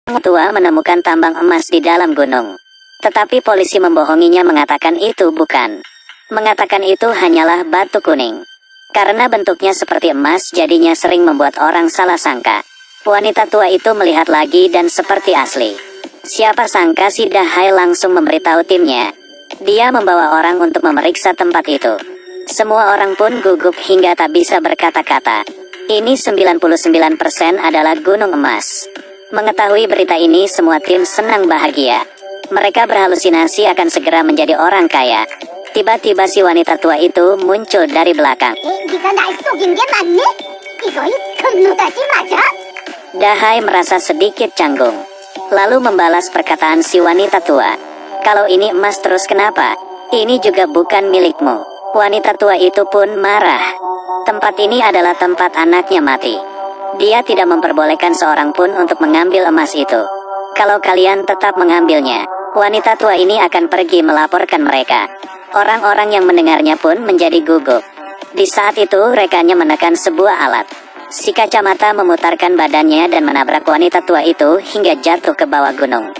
Orang tua menemukan tambang emas di dalam gunung. Tetapi polisi membohonginya mengatakan itu bukan. Mengatakan itu hanyalah batu kuning. Karena bentuknya seperti emas jadinya sering membuat orang salah sangka. Wanita tua itu melihat lagi dan seperti asli. Siapa sangka si Dahai langsung memberitahu timnya. Dia membawa orang untuk memeriksa tempat itu. Semua orang pun gugup hingga tak bisa berkata-kata. Ini 99% adalah gunung emas. Mengetahui berita ini semua tim senang bahagia. Mereka berhalusinasi akan segera menjadi orang kaya. Tiba-tiba si wanita tua itu muncul dari belakang. Dahai merasa sedikit canggung. Lalu membalas perkataan si wanita tua. Kalau ini emas terus kenapa? Ini juga bukan milikmu. Wanita tua itu pun marah. Tempat ini adalah tempat anaknya mati. Dia tidak memperbolehkan seorang pun untuk mengambil emas itu. Kalau kalian tetap mengambilnya, wanita tua ini akan pergi melaporkan mereka. Orang-orang yang mendengarnya pun menjadi gugup. Di saat itu rekannya menekan sebuah alat. Si kacamata memutarkan badannya dan menabrak wanita tua itu hingga jatuh ke bawah gunung.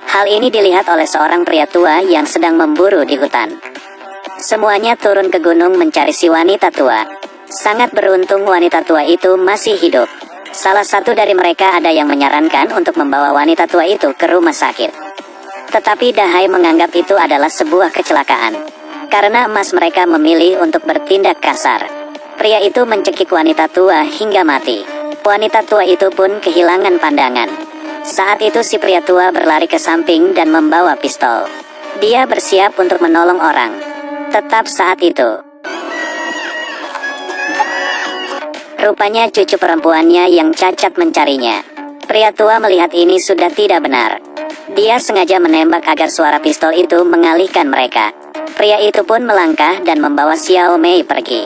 Hal ini dilihat oleh seorang pria tua yang sedang memburu di hutan. Semuanya turun ke gunung mencari si wanita tua. Sangat beruntung wanita tua itu masih hidup. Salah satu dari mereka ada yang menyarankan untuk membawa wanita tua itu ke rumah sakit. Tetapi Dahai menganggap itu adalah sebuah kecelakaan. Karena emas mereka memilih untuk bertindak kasar. Pria itu mencekik wanita tua hingga mati. Wanita tua itu pun kehilangan pandangan. Saat itu si pria tua berlari ke samping dan membawa pistol. Dia bersiap untuk menolong orang. Tetap saat itu, rupanya cucu perempuannya yang cacat mencarinya. Pria tua melihat ini sudah tidak benar. Dia sengaja menembak agar suara pistol itu mengalihkan mereka. Pria itu pun melangkah dan membawa Xiao Mei pergi.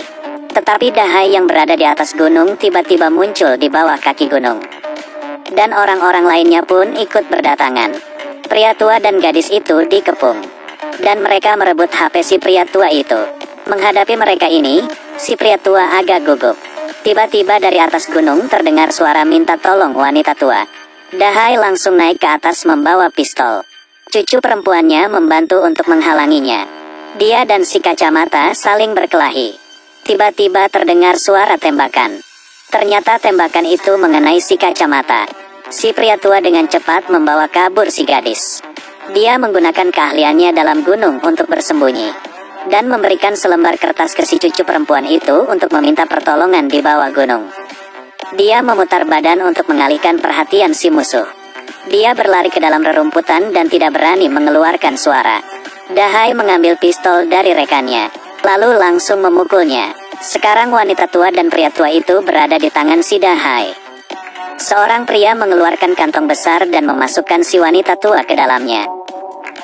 Tetapi Dahai yang berada di atas gunung tiba-tiba muncul di bawah kaki gunung. Dan orang-orang lainnya pun ikut berdatangan. Pria tua dan gadis itu dikepung. Dan mereka merebut HP si pria tua itu. Menghadapi mereka ini, si pria tua agak gugup. Tiba-tiba dari atas gunung terdengar suara minta tolong wanita tua. Dahai langsung naik ke atas membawa pistol. Cucu perempuannya membantu untuk menghalanginya. Dia dan si kacamata saling berkelahi. Tiba-tiba terdengar suara tembakan. Ternyata tembakan itu mengenai si kacamata. Si pria tua dengan cepat membawa kabur si gadis. Dia menggunakan keahliannya dalam gunung untuk bersembunyi. Dan memberikan selembar kertas ke si cucu perempuan itu untuk meminta pertolongan di bawah gunung. Dia memutar badan untuk mengalihkan perhatian si musuh. Dia berlari ke dalam rerumputan dan tidak berani mengeluarkan suara. Dahai mengambil pistol dari rekannya, lalu langsung memukulnya. Sekarang wanita tua dan pria tua itu berada di tangan si Dahai. Seorang pria mengeluarkan kantong besar dan memasukkan si wanita tua ke dalamnya.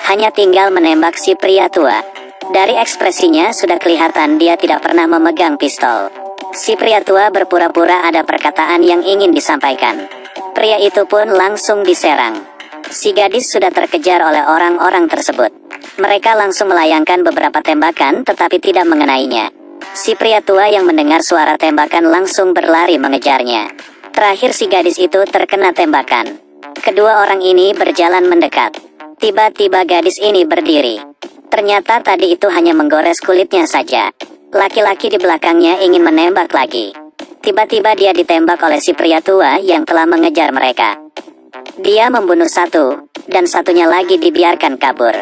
Hanya tinggal menembak si pria tua. Dari ekspresinya sudah kelihatan dia tidak pernah memegang pistol. Si pria tua berpura-pura ada perkataan yang ingin disampaikan. Pria itu pun langsung diserang. Si gadis sudah terkejar oleh orang-orang tersebut. Mereka langsung melayangkan beberapa tembakan tetapi tidak mengenainya. Si pria tua yang mendengar suara tembakan langsung berlari mengejarnya. Terakhir si gadis itu terkena tembakan. Kedua orang ini berjalan mendekat. Tiba-tiba gadis ini berdiri. Ternyata tadi itu hanya menggores kulitnya saja. Laki-laki di belakangnya ingin menembak lagi. Tiba-tiba dia ditembak oleh si pria tua yang telah mengejar mereka. Dia membunuh satu, dan satunya lagi dibiarkan kabur.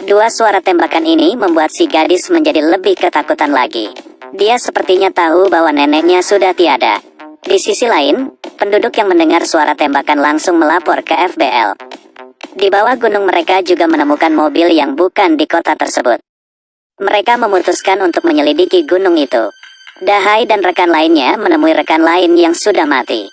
Dua suara tembakan ini membuat si gadis menjadi lebih ketakutan lagi. Dia sepertinya tahu bahwa neneknya sudah tiada. Di sisi lain, penduduk yang mendengar suara tembakan langsung melapor ke FBL. Di bawah gunung mereka juga menemukan mobil yang bukan di kota tersebut. Mereka memutuskan untuk menyelidiki gunung itu. Dahai dan rekan lainnya menemui rekan lain yang sudah mati.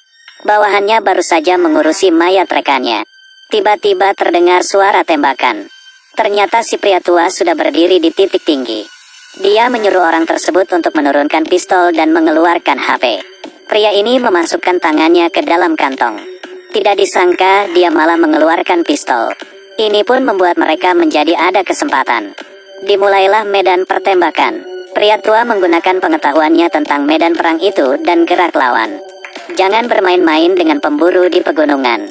Bawahannya baru saja mengurusi mayat rekannya. Tiba-tiba terdengar suara tembakan. Ternyata si pria tua sudah berdiri di titik tinggi. Dia menyuruh orang tersebut untuk menurunkan pistol dan mengeluarkan HP. Pria ini memasukkan tangannya ke dalam kantong. Tidak disangka dia malah mengeluarkan pistol. Ini pun membuat mereka menjadi ada kesempatan. Dimulailah medan pertembakan. Pria tua menggunakan pengetahuannya tentang medan perang itu dan gerak lawan. Jangan bermain-main dengan pemburu di pegunungan.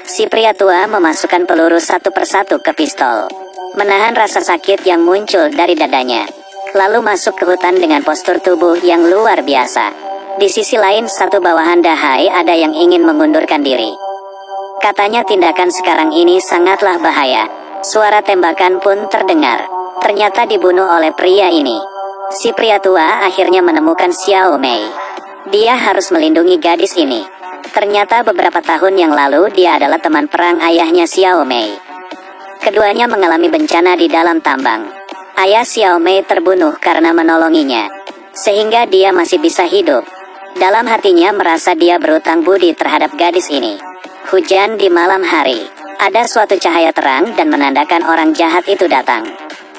Si pria tua memasukkan peluru satu persatu ke pistol, menahan rasa sakit yang muncul dari dadanya, lalu masuk ke hutan dengan postur tubuh yang luar biasa. Di sisi lain satu bawahan Dahai ada yang ingin mengundurkan diri. Katanya tindakan sekarang ini sangatlah bahaya. Suara tembakan pun terdengar. Ternyata dibunuh oleh pria ini. Si pria tua akhirnya menemukan Xiao Mei. Dia harus melindungi gadis ini. Ternyata beberapa tahun yang lalu dia adalah teman perang ayahnya Xiao Mei. Keduanya mengalami bencana di dalam tambang. Ayah Xiao Mei terbunuh karena menolonginya, sehingga dia masih bisa hidup. Dalam hatinya merasa dia berutang budi terhadap gadis ini. Hujan di malam hari. Ada suatu cahaya terang dan menandakan orang jahat itu datang.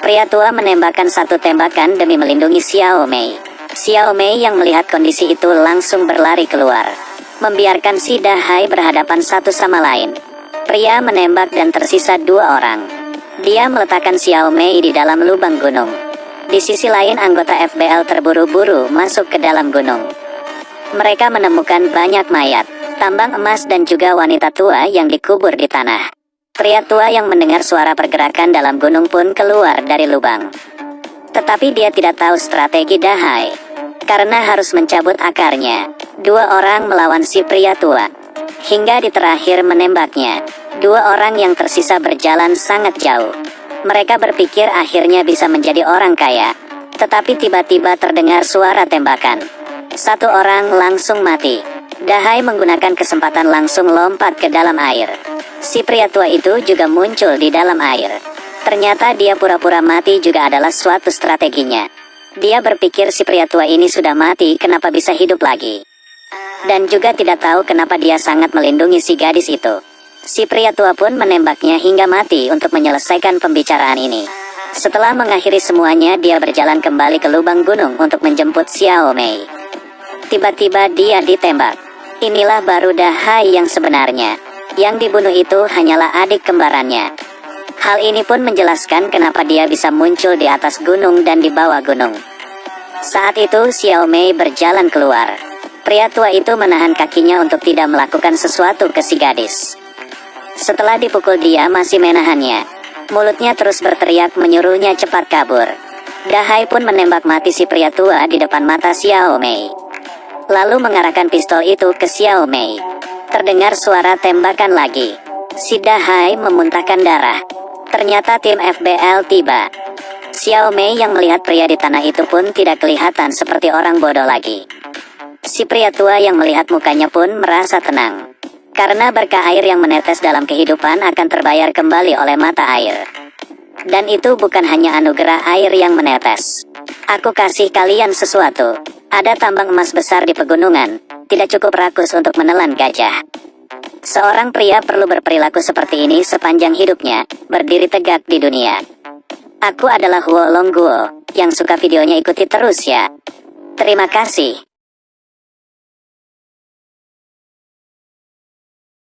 Pria tua menembakkan satu tembakan demi melindungi Xiao Mei. Xiao Mei yang melihat kondisi itu langsung berlari keluar, membiarkan si Dahai berhadapan satu sama lain. Pria menembak dan tersisa dua orang. Dia meletakkan Xiao Mei di dalam lubang gunung. Di sisi lain anggota FBL terburu-buru masuk ke dalam gunung. Mereka menemukan banyak mayat, tambang emas dan juga wanita tua yang dikubur di tanah. Pria tua yang mendengar suara pergerakan dalam gunung pun keluar dari lubang. Tetapi dia tidak tahu strategi Dahai, karena harus mencabut akarnya. Dua orang melawan si pria tua, hingga di terakhir menembaknya. Dua orang yang tersisa berjalan sangat jauh. Mereka berpikir akhirnya bisa menjadi orang kaya. Tetapi tiba-tiba terdengar suara tembakan. Satu orang langsung mati. Dahai menggunakan kesempatan langsung lompat ke dalam air. Si pria tua itu juga muncul di dalam air. Ternyata dia pura-pura mati juga adalah suatu strateginya. Dia berpikir si pria tua ini sudah mati, kenapa bisa hidup lagi. Dan juga tidak tahu kenapa dia sangat melindungi si gadis itu. Si pria tua pun menembaknya hingga mati untuk menyelesaikan pembicaraan ini. Setelah mengakhiri semuanya, dia berjalan kembali ke lubang gunung untuk menjemput Xiao Mei. Tiba-tiba dia ditembak. Inilah baru Dahai yang sebenarnya. Yang dibunuh itu hanyalah adik kembarannya. Hal ini pun menjelaskan kenapa dia bisa muncul di atas gunung dan di bawah gunung. Saat itu Xiao Mei berjalan keluar. Pria tua itu menahan kakinya untuk tidak melakukan sesuatu ke si gadis. Setelah dipukul dia masih menahannya. Mulutnya terus berteriak menyuruhnya cepat kabur. Dahai pun menembak mati si pria tua di depan mata Xiao Mei, lalu mengarahkan pistol itu ke Xiao Mei. Terdengar suara tembakan lagi. Si Dahai memuntahkan darah. Ternyata tim FBL tiba. Xiao Mei yang melihat pria di tanah itu pun tidak kelihatan seperti orang bodoh lagi. Si pria tua yang melihat mukanya pun merasa tenang. Karena berkah air yang menetes dalam kehidupan akan terbayar kembali oleh mata air. Dan itu bukan hanya anugerah air yang menetes. Aku kasih kalian sesuatu. Ada tambang emas besar di pegunungan. Tidak cukup rakus untuk menelan gajah. Seorang pria perlu berperilaku seperti ini sepanjang hidupnya, berdiri tegak di dunia. Aku adalah Huo Longguo. Yang suka videonya ikuti terus ya. Terima kasih.